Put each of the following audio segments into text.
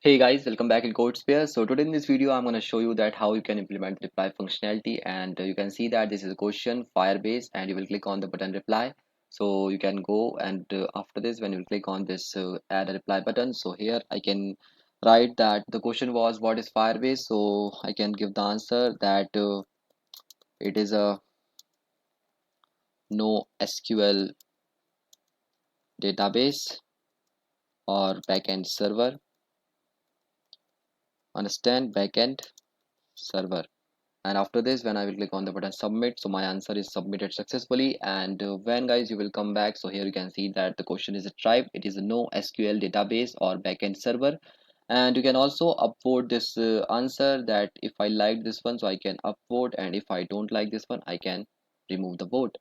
Hey guys, welcome back in CodeSphere. So today in this video, I'm going to show you that how you can implement reply functionality, and you can see that this is a question Firebase, and you will click on the button reply. So you can go and after this, when you click on this add a reply button, so here I can write that the question was what is Firebase. So I can give the answer that it is a NoSQL database or backend server. Understand, backend server. And after this, when I will click on the button submit, so my answer is submitted successfully. And when guys you will come back, so here you can see that the question is a type, it is a NoSQL database or backend server. And you can also upvote this answer that if I like this one, so I can upvote, and if I don't like this one, I can remove the vote.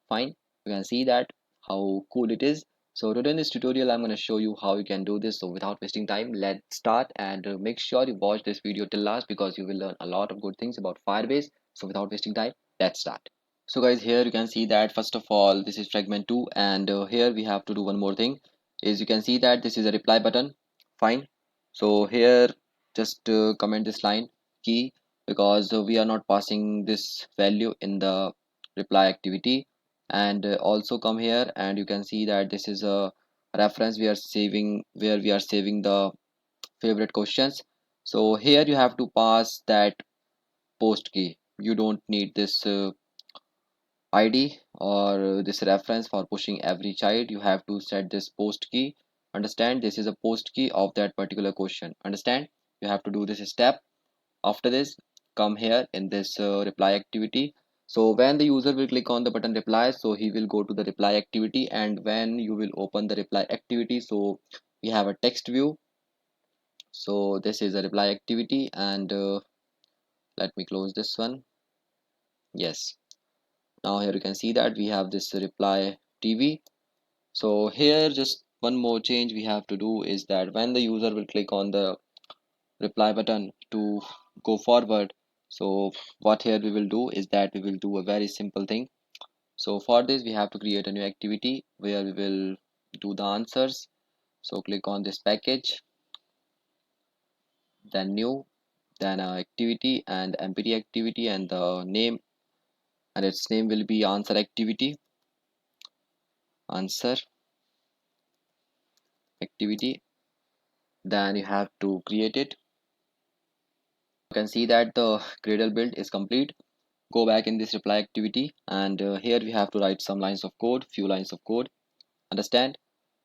Fine, you can see that how cool it is. So today in this tutorial, I'm going to show you how you can do this. So without wasting time, let's start, and make sure you watch this video till last because you will learn a lot of good things about Firebase. So without wasting time, let's start. So guys, here you can see that first of all, this is fragment 2, and here we have to do one more thing. Is you can see that this is a reply button. Fine. So here just comment this line key because we are not passing this value in the reply activity. And also come here, and you can see that this is a reference we are saving, where we are saving the favorite questions. So here you have to pass that post key. You don't need this id or this reference for pushing every child. You have to set this post key. Understand, this is a post key of that particular question. Understand, you have to do this step. After this, come here in this reply activity. So when the user will click on the button reply, so he will go to the reply activity, and when you will open the reply activity, so we have a text view. So this is a reply activity, and let me close this one. Yes, now here you can see that we have this reply TV. So here just one more change we have to do is that when the user will click on the reply button to go forward, so what here we will do is that we will do a very simple thing. So for this we have to create a new activity where we will do the answers. So click on this package, then new, then activity and empty activity, and the name, and its name will be answer activity, answer activity. Then you have to create it. You can see that the Gradle build is complete. Go back in this reply activity, and here we have to write some lines of code, few lines of code. Understand,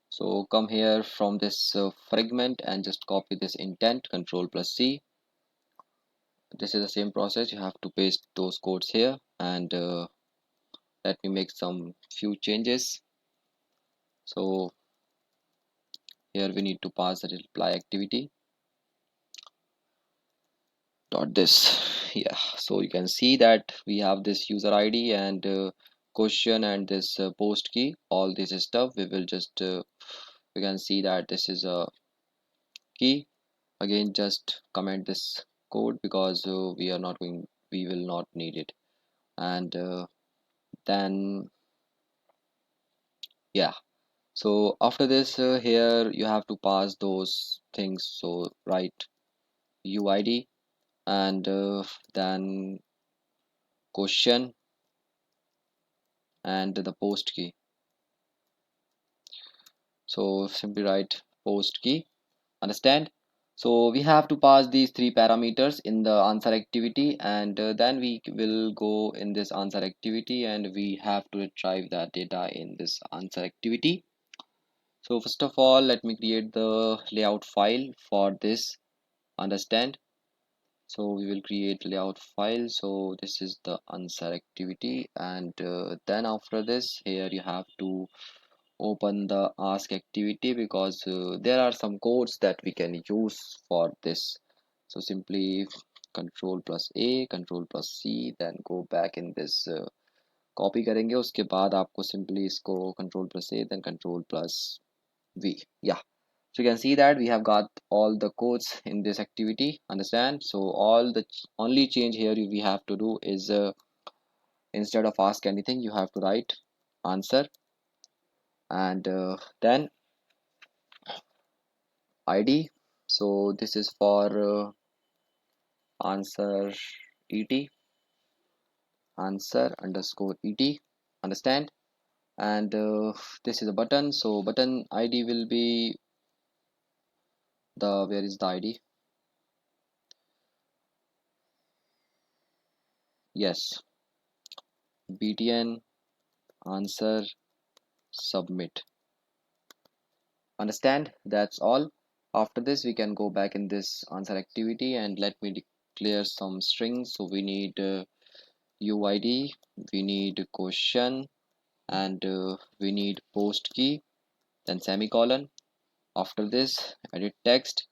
so come here from this fragment and just copy this intent, control plus C. This is the same process, you have to paste those codes here, and let me make some few changes. So here we need to pass the reply activity dot this. Yeah, so you can see that we have this user id and question and this post key, all this stuff we will just you can see that this is a key. Again, just comment this code because we will not need it. And then yeah, so after this here you have to pass those things. So write uid, and then question and the post key. So simply write post key. Understand, so we have to pass these three parameters in the answer activity, and then we will go in this answer activity, and we have to retrieve that data in this answer activity. So first of all, let me create the layout file for this. Understand, so we will create layout file. So this is the answer activity, and then after this, here you have to open the ask activity because there are some codes that we can use for this. So simply control plus a, control plus c, then go back in this copy करेंगे, उसके बाद आपको simply इसको control plus a, then control plus v. Yeah, so you can see that we have got all the codes in this activity. Understand, so all the only change here we have to do is instead of ask anything, you have to write answer, and then id, So this is for answer et, answer underscore et, understand? And this is a button, so button id will be the, where is the id? Yes, btn answer submit, understand? That's all. After this we can go back in this answer activity and let me declare some strings. So we need uid, we need question, and we need post key, then semicolon. After this edit text,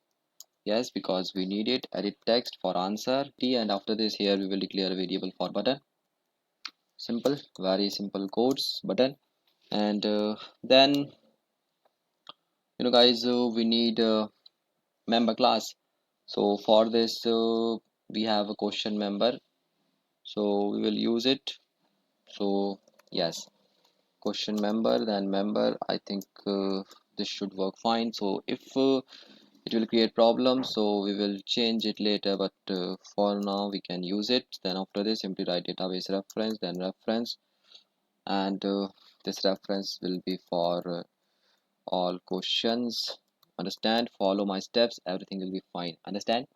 yes, because we need it, edit text for answer t, and after this here we will declare a variable for button. Simple, very simple codes, button. And then guys, we need member class. So for this we have a question member, so we will use it. So yes, question member, then member. I think this should work fine. So if it will create problems, so we will change it later, but for now we can use it. Then after this simply write database reference, then reference, and this reference will be for all questions, understand? Follow my steps, everything will be fine, understand?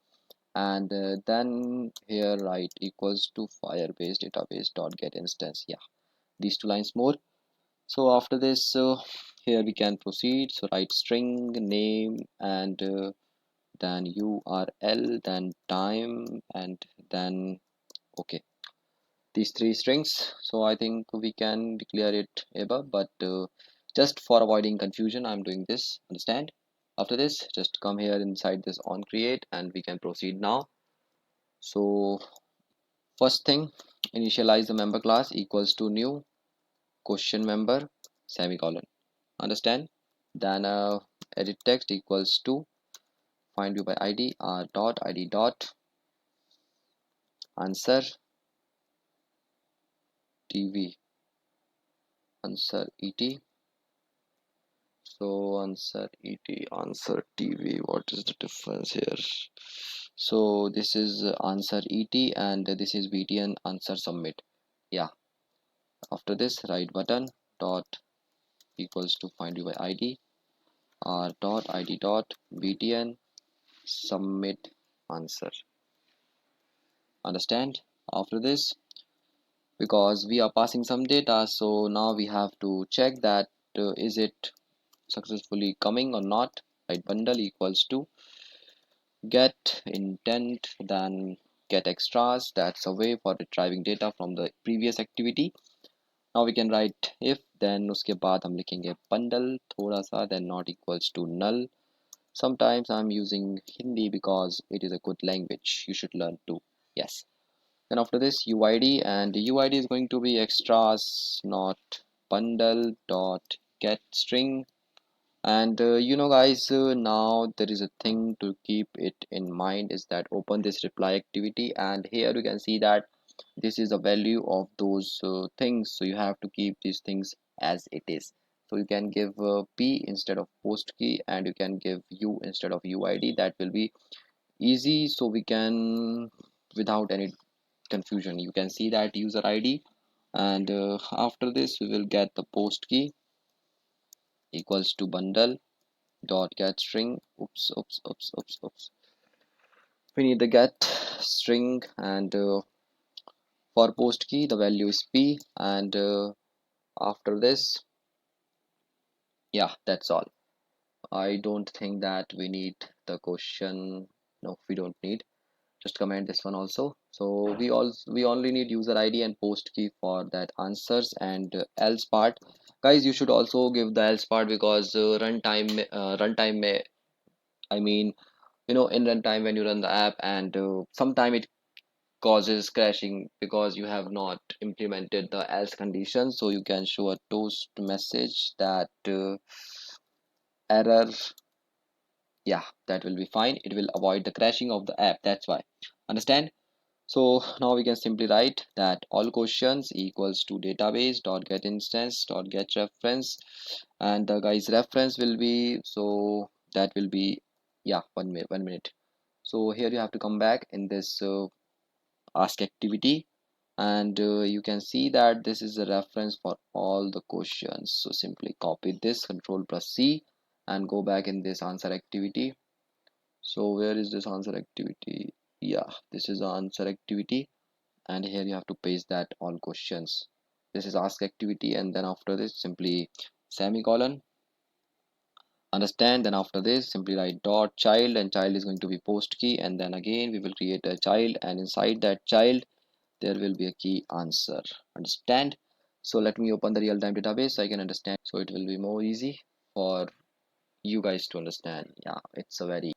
And then here write equals to firebase database dot get instance. Yeah, these two lines more. So after this here we can proceed. So write string name, and then url, then time, and then okay, these three strings. So I think we can declare it above, but just for avoiding confusion I'm doing this, understand? After this just come here inside this on create and we can proceed now. So first thing, initialize the member class equals to new question member semicolon, understand? Then edit text equals to find view by id dot id dot answer tv, answer et. So answer et, answer tv, what is the difference here? So this is answer et and this is btn answer submit. Yeah, after this write button dot equals to find view by id dot id dot btn submit answer, understand? After this, because we are passing some data, so now we have to check that is it successfully coming or not. Right, bundle equals to get intent, then get extras. That's a way for retrieving data from the previous activity. Now we can write if, then उसके बाद हम लिखेंगे bundle थोड़ा सा, then not equals to null. Sometimes I'm using Hindi because it is a good language, you should learn too. Yes. Then after this uid, and uid is going to be extras, not bundle dot get string. And guys, now there is a thing to keep it in mind is that open this reply activity, and here you can see that this is the value of those things, so you have to keep these things as it is. So you can give p instead of post key, and you can give u instead of uid. That will be easy, so we can, without any confusion, you can see that user id, and after this we will get the post key equals to bundle dot get string. Oops, we need the get string, and for post key the value is p, and after this, yeah, that's all. I don't think that we need the question. No, we don't need. Just comment this one also. So we only need user id and post key for that answers, and else part, guys, you should also give the else part, because runtime may, I mean, in runtime when you run the app, and sometime it causes crashing because you have not implemented the else condition. So you can show a toast message that error. Yeah, that will be fine, it will avoid the crashing of the app, that's why, understand? So now we can simply write that all questions equals to database dot get instance dot get reference, and the guys reference will be, so that will be Yeah, 1 minute. So here you have to come back in this ask activity, and you can see that this is a reference for all the questions. So simply copy this, control plus C, and go back in this answer activity. So where is this answer activity? Yeah, this is the answer activity, and here you have to paste that all questions. This is ask activity, and then after this simply semicolon, understand. Then after this simply write dot child, and child is going to be post key, and then again we will create a child, and inside that child there will be a key answer. Understand? So let me open the real-time database so I can understand, so it will be more easy for you guys to understand. Yeah, it's a very,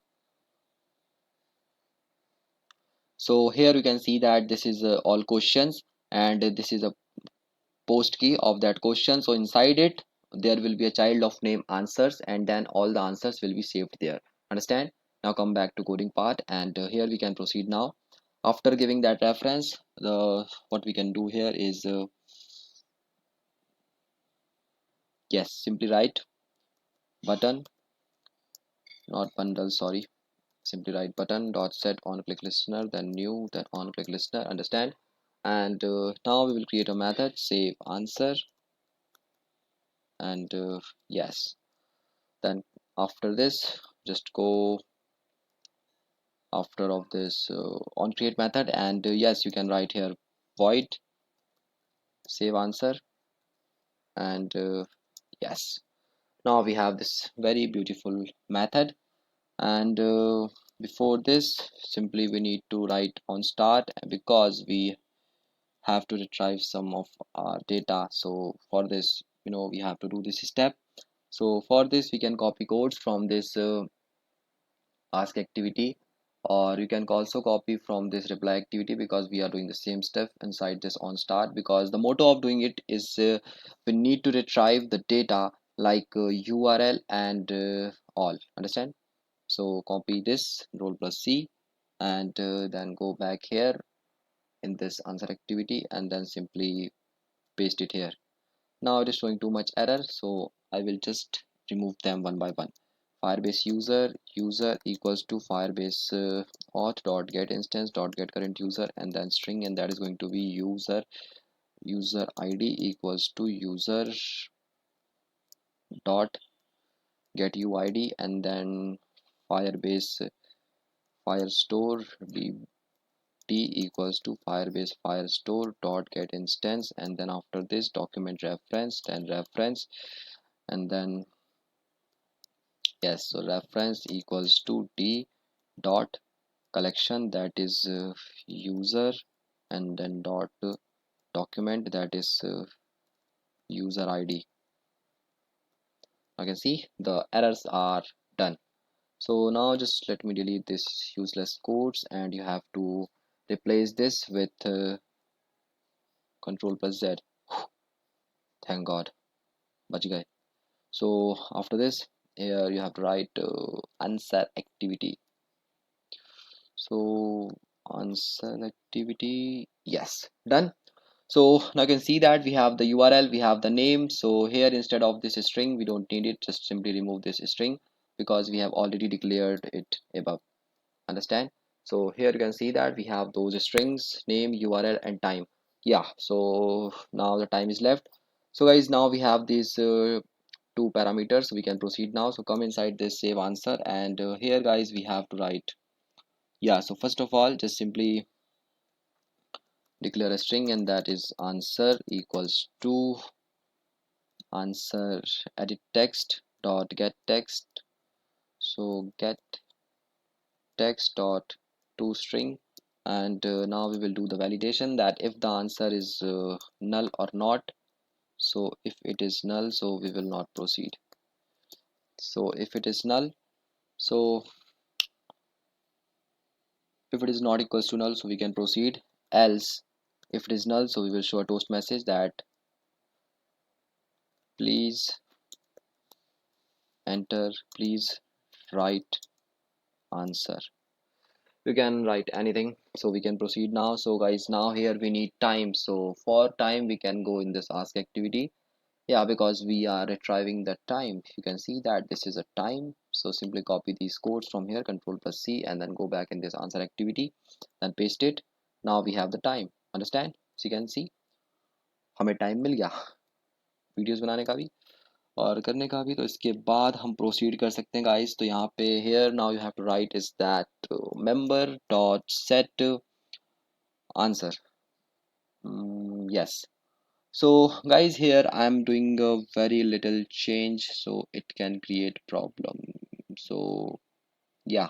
so here you can see that this is all questions, and this is a post key of that question. So inside it there will be a child of name answers, and then all the answers will be saved there. Understand? Now come back to coding part, and here we can proceed now. After giving that reference, the what we can do here is yes, simply write button, not bundle, sorry, simply write button dot set on click listener, then new, then on click listener. Understand? And now we will create a method save answer, and yes, then after this just go after of this on create method, and yes, you can write here void save answer, and yes, now we have this very beautiful method. And before this simply we need to write on start, because we have to retrieve some of our data. So for this, we have to do this step. So for this we can copy codes from this ask activity, or you can also copy from this reply activity, because we are doing the same stuff inside this on start, because the motto of doing it is we need to retrieve the data like URL and all. Understand? So copy this, control plus C, and then go back here in this answer activity, and then simply paste it here. Now it is showing too much error, so I will just remove them one by one. Firebase user equals to Firebase auth dot get instance dot get current user, and then string, and that is going to be user ID equals to user dot get UID, and then Firebase firestore d equals to Firebase firestore dot get instance, and then after this document reference, then reference, and then yes, so reference equals to d dot collection, that is user, and then dot document, that is user ID. I can see the errors are done. So now just let me delete this useless codes, and you have to replace this with control plus Z. Thank God, bach gaye. So after this, here you have to write answer activity. So answer activity, yes, done. So now you can see that we have the URL, we have the name. So here instead of this string, we don't need it, just simply remove this string, because we have already declared it above. Understand? So here you can see that we have those strings, name, URL, and time. Yeah, so now the time is left. So guys, now we have these two parameters, we can proceed now. So come inside this save answer, and here guys we have to write, yeah, so first of all just simply declare a string, and that is answer equals to answer edit text dot get text. So get text dot to string, and now we will do the validation, that if the answer is null or not. So if it is null, so we will not proceed. So if it is null, so if it is not equals to null, so we can proceed. Else if it is null, so we will show a toast message that please enter, please write answer. You can write anything, so we can proceed now. So guys, now here we need time. So for time we can go in this ask activity, Yeah, because we are retrieving the time. You can see that this is a time. So simply copy these codes from here, Control plus C, and then go back in this answer activity, then paste it. Now we have the time. Understand? So you can see हमें time मिल गया videos बनाने का भी और करने का भी। तो इसके बाद हम प्रोसीड कर सकते हैं गाइस। तो यहाँ पे here now you have to write is that member dot set answer. Yes. So guys, here I'm doing a very little change, so it can create problem. So yeah,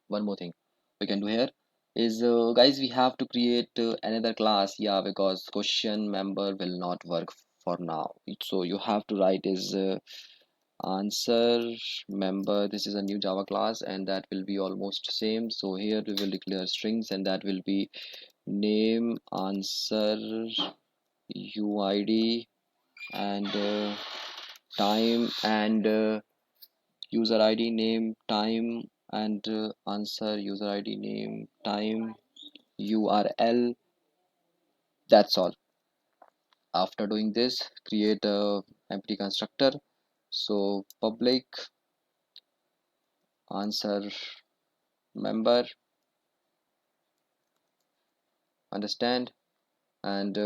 one more thing we can do here is guys, we have to create another class. Yeah, because question member will not work for now. So you have to write is answer member. This is a new Java class and that will be almost same. So here we will declare strings and that will be name, answer, UID, and time, and user ID, name, time, and answer, user ID, name, time, URL. That's all. After doing this, create a empty constructor. So public answer member, understand, and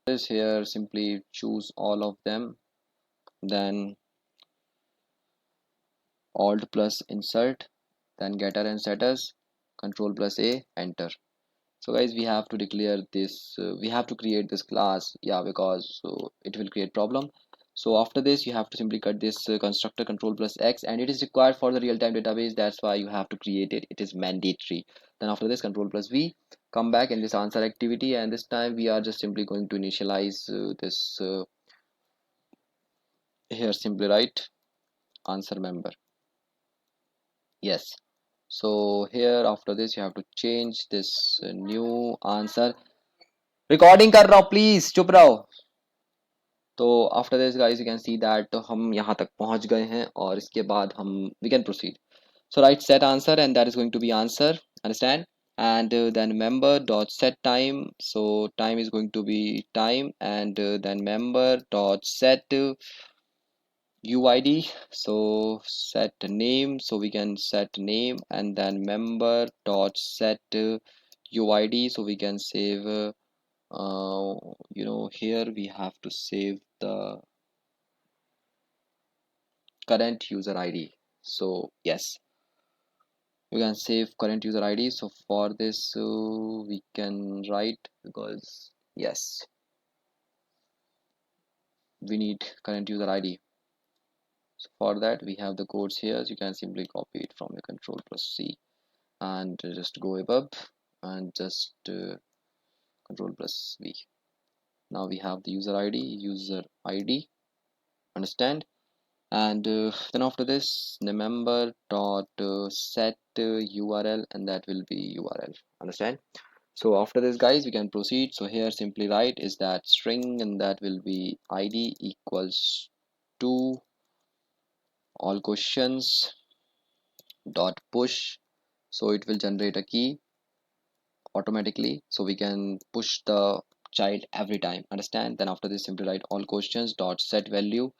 this here simply choose all of them, then alt plus insert, then getter and setters, control plus A, enter. So guys, we have to declare this we have to create this class. Yeah, because it will create problem. So after this you have to simply cut this constructor, control plus X, and it is required for the real-time database. That's why you have to create it. It is mandatory. Then after this, control plus V, come back in this answer activity, and this time we are just simply going to initialize this here. Simply write answer member. Yes. So here after this you have to change this new answer. Recording कर रहा हूँ, please चुप रहो। तो after this guys you can see that हम यहाँ तक पहुँच गए हैं और इसके बाद हम we can proceed. So write set answer and that is going to be answer, understand, and then member dot set time. So time is going to be time, and then member dot set UID. So set name, so we can set name, and then member dot set UID, so we can save here we have to save the current user ID. So yes, you can save current user ID. So for this we can write, because yes, we need current user ID. So for that we have the codes here. So you can simply copy it from your control plus C and just go above and just control plus V. Now we have the user ID, understand, and then after this member dot set URL, and that will be URL, understand. So after this guys we can proceed. So here simply write is that string, and that will be ID equals to all questions dot push. So it will generate a key automatically, so we can push the child every time, understand. Then after this simply write all questions dot set value,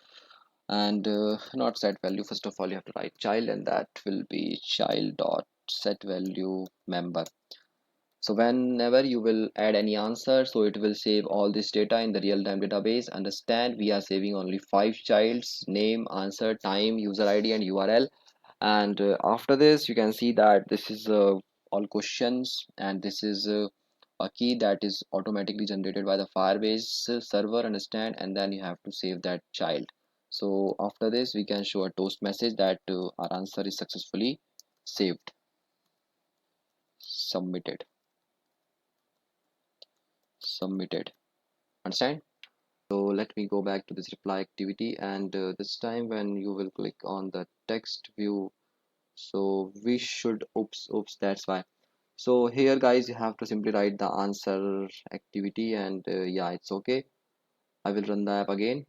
and not set value, first of all you have to write child, and that will be child dot set value member. So whenever you will add any answer, so it will save all this data in the real-time database, understand. We are saving only 5 childs: name, answer, time, user ID, and URL. And after this you can see that this is all questions, and this is a key that is automatically generated by the Firebase server, understand, and then you have to save that child. So after this we can show a toast message that our answer is successfully saved, submitted, understand. So let me go back to this reply activity, and this time when you will click on the text view, so we should oops, that's why. So here guys you have to simply write the answer activity, and yeah, it's okay. I will run the app again.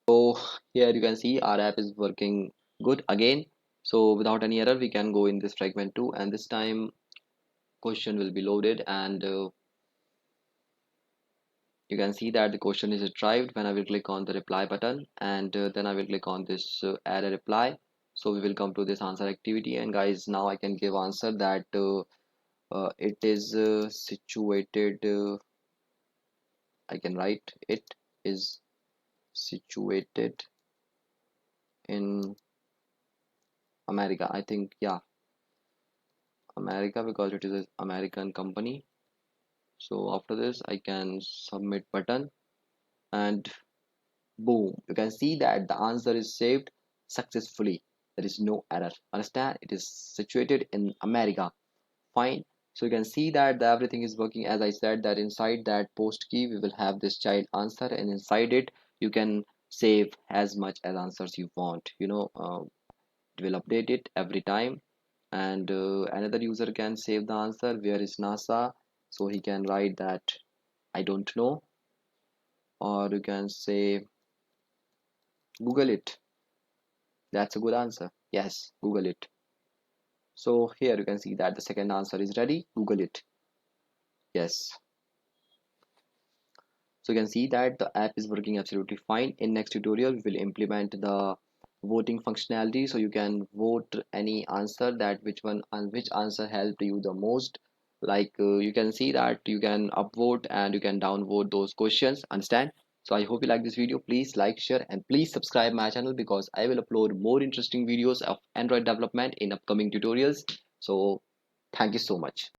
So here you can see our app is working good again. So without any error we can go in this fragment 2, and this time question will be loaded, and you can see that the question is retrieved when I will click on the reply button, and then I will click on this add a reply. So we will come to this answer activity, and guys, now I can give answer that it is situated, I can write it is situated in America. I think, yeah, America, because it is an American company. So after this I can submit button, and boom, you can see that the answer is saved successfully. There is no error. Understand? It is situated in America. Fine. So you can see that everything is working. As I said, that inside that post key we will have this child answer, and inside it you can save as much as answers you want. It will update it every time. And another user can save the answer. Where is NASA? So he can write that I don't know, or you can say Google it. That's a good answer. Yes, Google it. So here you can see that the second answer is ready. Google it. Yes. So you can see that the app is working absolutely fine. In next tutorial, we will implement the voting functionality. So you can vote any answer, that which answer helped you the most. Like you can see that you can upvote and you can downvote those questions. Understand? So I hope you like this video. Please like, share, and please subscribe my channel, because I will upload more interesting videos of Android development in upcoming tutorials. So thank you so much.